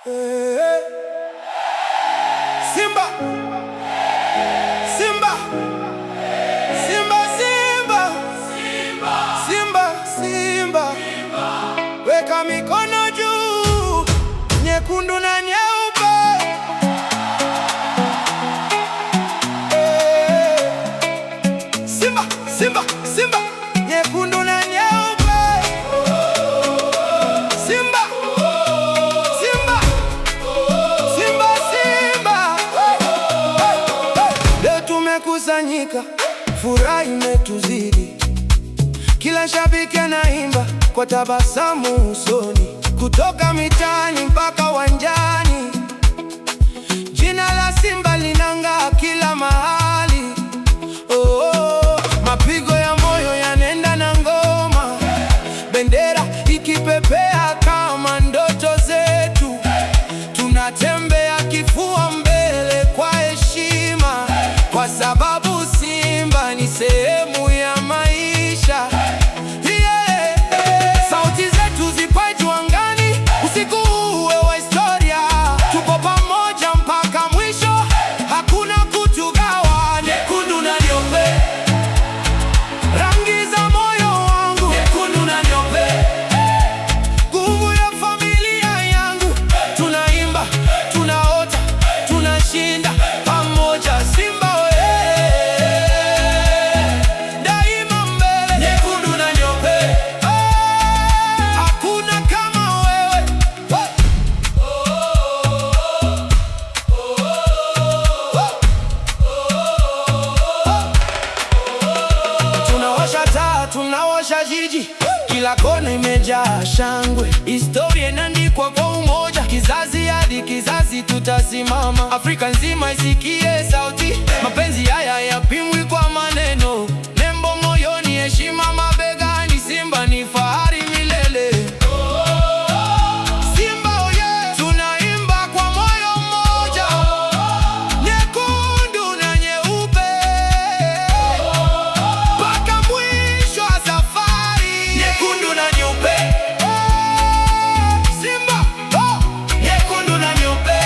Simba, Simba, Simba, Simba, Simba, Simba, weka mikono juu, nyekundu na nyeupe. Simba, Simba, Simba, nyekundu na nyeupe. Simba, Simba, Simba, Simba. Leo tumekusanyika, furaha imetuzidi. Kila shabiki anaimba kwa tabasamu usoni, kutoka mitaani mpaka uwanjani. Jina la Simba linang'aa kila mahali. Oh, mapigo ya moyo yanaenda na ngoma, bendera ikipepea kama ndoto zetu. Tunatembea kifua mbele kwa heshima, kwa sababu Simba ni sehemu ya maisha. Sauti zetu zipae juu angani, usiku uwe wa historia. Tupo pamoja mpaka mwisho, hakuna kutugawa. Nyekundu na nyeupe, rangi za moyo wangu. Nyekundu na nyeupe, nguvu ya familia yangu. Tunaimba, tunaota, tunashinda pamoja. Simba we, daima mbele. Nyekundu na nyeupe, hakuna kama wewe. Tunawasha taa, tunawasha jiji, kila kona imejaa shangwe. Historia inaandikwa kwa umoja, kizazi hadi kizazi tutasimama. Afrika nzima isikie sauti, mapenzi haya yapimwi kwa maneno. Nembo moyoni, heshima mabegani, Simba ni fahari milele. Simba oye, tunaimba kwa moyo mmoja, nyekundu na nyeupe, mpaka mwisho wa safari. Nyekundu na nyeupe, Simba, nyekundu na nyeupe,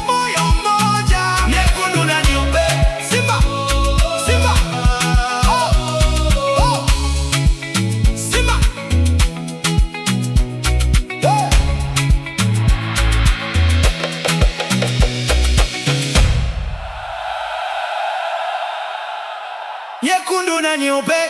moyo mmoja. Nyekundu na nyeupe, Simba, Simba, Simba. Nyekundu na nyeupe.